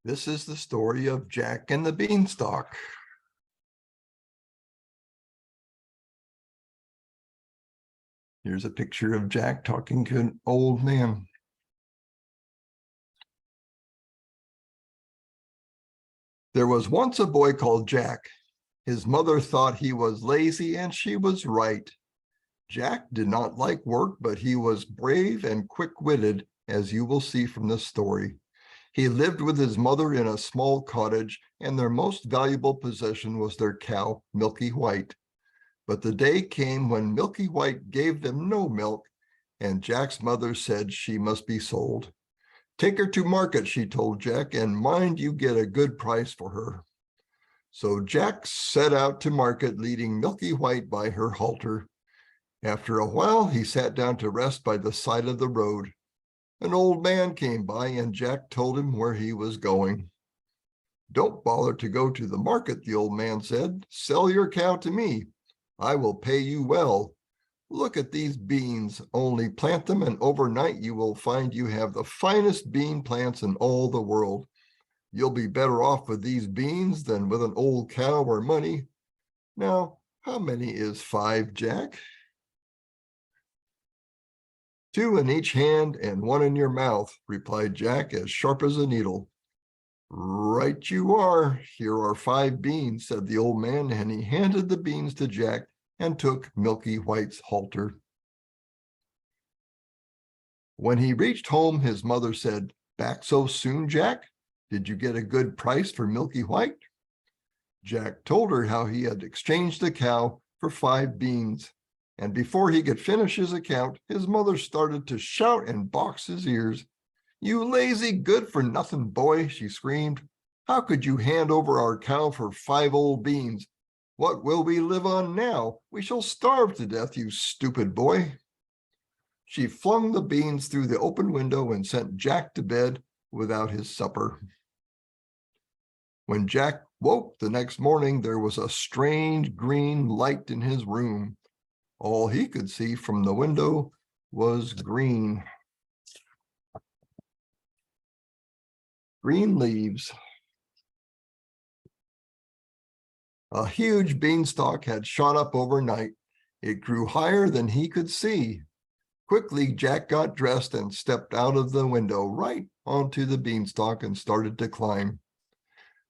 This is the story of Jack and the Beanstalk. Here's a picture of Jack talking to an old man. There was once a boy called Jack. His mother thought he was lazy, and she was right. Jack did not like work, but he was brave and quick-witted, as you will see from this story. He lived with his mother in a small cottage, and their most valuable possession was their cow, Milky White. But the day came when Milky White gave them no milk, and Jack's mother said she must be sold. Take her to market, she told Jack, and mind you get a good price for her. So Jack set out to market, leading Milky White by her halter. After a while, he sat down to rest by the side of the road. An old man came by, and Jack told him where he was going. Don't bother to go to the market, the old man said. Sell your cow to me. I will pay you well. Look at these beans. Only plant them, and overnight you will find you have the finest bean plants in all the world. You'll be better off with these beans than with an old cow or money. Now, how many is 5, Jack? 2 in each hand and 1 in your mouth, replied Jack, as sharp as a needle. Right you are. Here are 5 beans, said the old man, and he handed the beans to Jack and took Milky White's halter. When he reached home, his mother said, Back so soon, Jack? Did you get a good price for Milky White? Jack told her how he had exchanged the cow for 5 beans. And before he could finish his account, his mother started to shout and box his ears. You lazy, good-for-nothing boy, she screamed. How could you hand over our cow for 5 old beans? What will we live on now? We shall starve to death, you stupid boy. She flung the beans through the open window and sent Jack to bed without his supper. When Jack woke the next morning, there was a strange green light in his room. All he could see from the window was green. Green leaves. A huge beanstalk had shot up overnight. It grew higher than he could see. Quickly, Jack got dressed and stepped out of the window right onto the beanstalk and started to climb.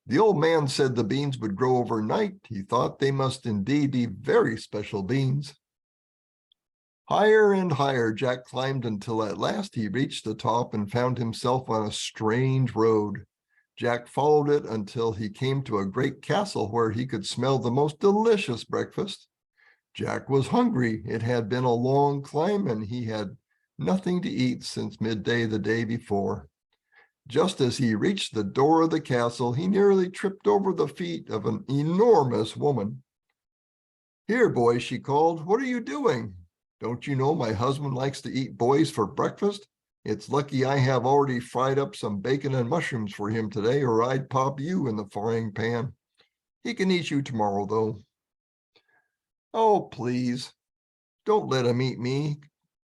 The old man said the beans would grow overnight. He thought they must indeed be very special beans. Higher and higher Jack climbed until at last he reached the top and found himself on a strange road. Jack followed it until he came to a great castle where he could smell the most delicious breakfast. Jack was hungry. It had been a long climb, and he had nothing to eat since midday the day before. Just as he reached the door of the castle, he nearly tripped over the feet of an enormous woman. Here, boy, she called. What are you doing? Don't you know my husband likes to eat boys for breakfast? It's lucky I have already fried up some bacon and mushrooms for him today, or I'd pop you in the frying pan. He can eat you tomorrow, though. Oh, please, don't let him eat me,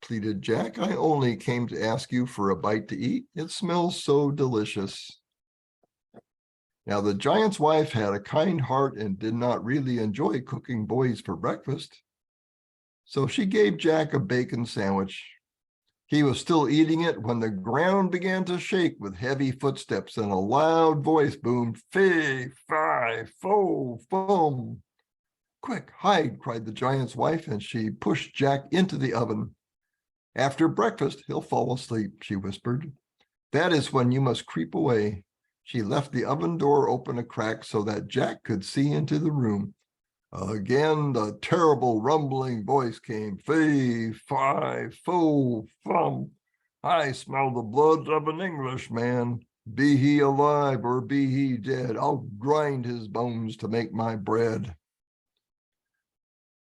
pleaded Jack. I only came to ask you for a bite to eat. It smells so delicious. Now, the giant's wife had a kind heart and did not really enjoy cooking boys for breakfast. So she gave Jack a bacon sandwich. He was still eating it when the ground began to shake with heavy footsteps, and a loud voice boomed, Fee, fi, fo, foam. Quick, hide, cried the giant's wife, and she pushed Jack into the oven. After breakfast, he'll fall asleep, she whispered. That is when you must creep away. She left the oven door open a crack so that Jack could see into the room. Again, the terrible rumbling voice came, Fee, fi, fo, fum. I smell the blood of an Englishman. Be he alive or be he dead, I'll grind his bones to make my bread.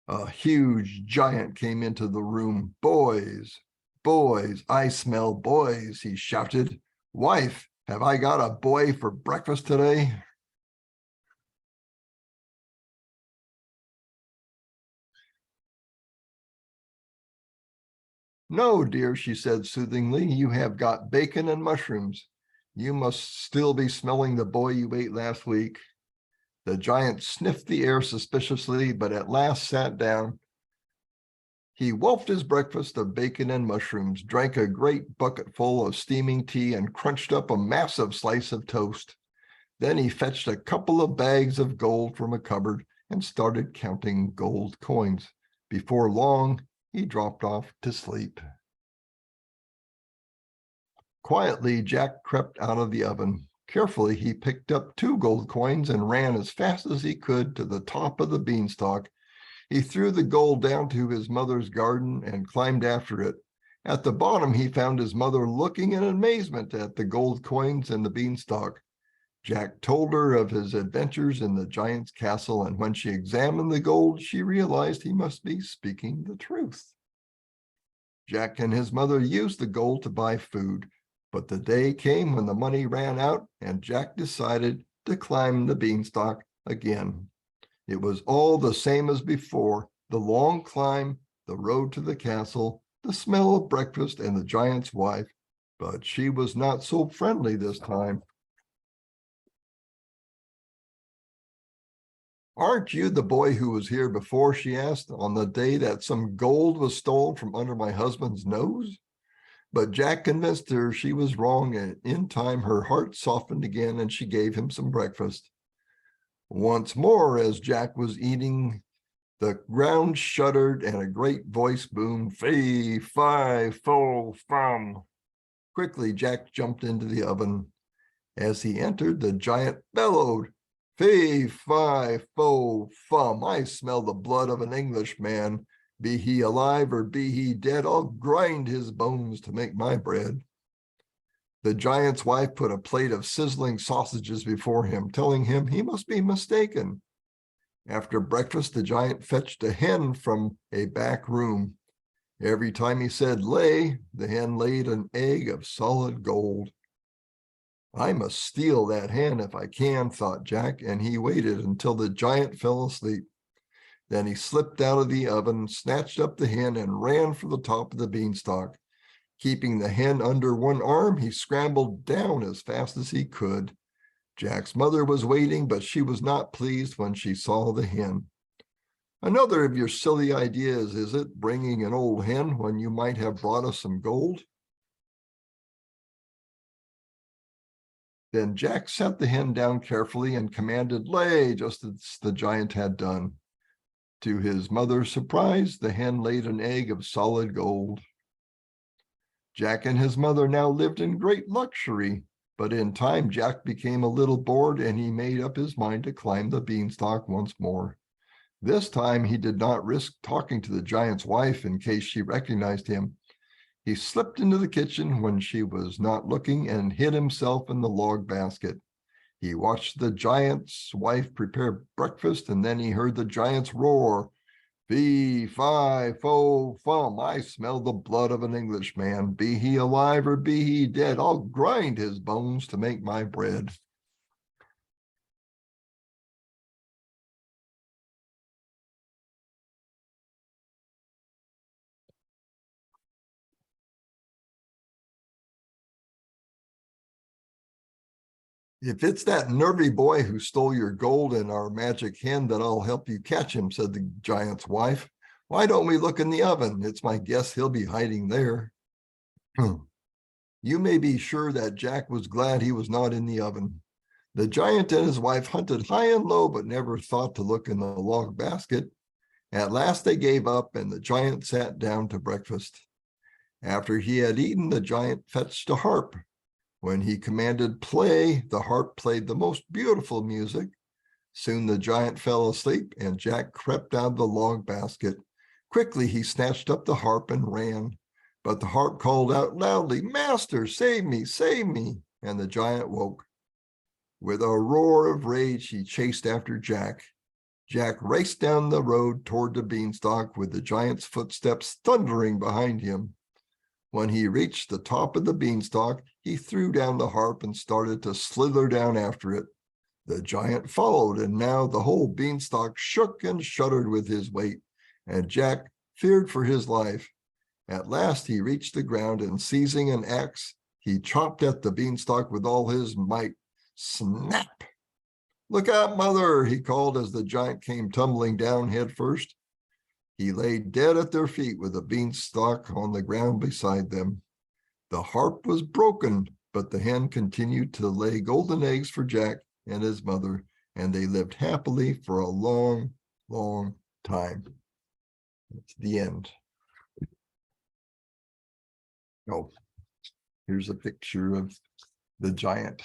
A huge giant came into the room. Boys, boys, I smell boys, he shouted. Wife, have I got a boy for breakfast today? No, dear, she said soothingly, you have got bacon and mushrooms. You must still be smelling the boy you ate last week." The giant sniffed the air suspiciously, but at last sat down. He wolfed his breakfast of bacon and mushrooms, drank a great bucketful of steaming tea, and crunched up a massive slice of toast. Then he fetched a couple of bags of gold from a cupboard and started counting gold coins. Before long, he dropped off to sleep. Quietly, Jack crept out of the oven. Carefully, he picked up 2 gold coins and ran as fast as he could to the top of the beanstalk. He threw the gold down to his mother's garden and climbed after it. At the bottom, he found his mother looking in amazement at the gold coins and the beanstalk. Jack told her of his adventures in the giant's castle, and when she examined the gold, she realized he must be speaking the truth. Jack and his mother used the gold to buy food, but the day came when the money ran out, and Jack decided to climb the beanstalk again. It was all the same as before: the long climb, the road to the castle, the smell of breakfast, and the giant's wife. But she was not so friendly this time. "Aren't you the boy who was here before," she asked, "on the day that some gold was stolen from under my husband's nose?" But Jack convinced her she was wrong, and in time her heart softened again, and she gave him some breakfast. Once more, as Jack was eating, the ground shuddered and a great voice boomed, "Fee, fi, fo, fum." Quickly, Jack jumped into the oven. As he entered, the giant bellowed, "Fee, fi, fo, fum. I smell the blood of an Englishman. Be he alive or be he dead, I'll grind his bones to make my bread." The giant's wife put a plate of sizzling sausages before him, telling him he must be mistaken. After breakfast, the giant fetched a hen from a back room. Every time he said lay, the hen laid an egg of solid gold. "I must steal that hen if I can," thought Jack, and he waited until the giant fell asleep. Then he slipped out of the oven, snatched up the hen, and ran for the top of the beanstalk. Keeping the hen under one arm, he scrambled down as fast as he could. Jack's mother was waiting, but she was not pleased when she saw the hen. "Another of your silly ideas, is it, bringing an old hen when you might have brought us some gold?" Then Jack set the hen down carefully and commanded lay, just as the giant had done. To his mother's surprise, the hen laid an egg of solid gold. Jack and his mother now lived in great luxury, but in time Jack became a little bored, and he made up his mind to climb the beanstalk once more. This time he did not risk talking to the giant's wife in case she recognized him. He slipped into the kitchen when she was not looking and hid himself in the log basket. He watched the giant's wife prepare breakfast, and then he heard the giant's roar, "Fee, fi, fo, fum. I smell the blood of an Englishman. Be he alive or be he dead, I'll grind his bones to make my bread." "If it's that nervy boy who stole your gold and our magic hen, that I'll help you catch him," said the giant's wife. "Why don't we look in the oven? It's my guess he'll be hiding there." You may be sure that Jack was glad he was not in the oven. The giant and his wife hunted high and low, but never thought to look in the log basket. At last they gave up, and the giant sat down to breakfast. After he had eaten, the giant fetched a harp. When he commanded play, the harp played the most beautiful music. Soon the giant fell asleep, and Jack crept out of the log basket. Quickly he snatched up the harp and ran. But the harp called out loudly, "Master, save me, save me!" And the giant woke. With a roar of rage, he chased after Jack. Jack raced down the road toward the beanstalk, with the giant's footsteps thundering behind him. When he reached the top of the beanstalk, he threw down the harp and started to slither down after it. The giant followed, and now the whole beanstalk shook and shuddered with his weight, and Jack feared for his life. At last he reached the ground, and seizing an axe, He chopped at the beanstalk with all his might. Snap! "Look out, mother," he called as the giant came tumbling down head first. He lay dead at their feet with the beanstalk on the ground beside them. The harp was broken, but the hen continued to lay golden eggs for Jack and his mother, and they lived happily for a long, long time. That's the end. Oh, here's a picture of the giant.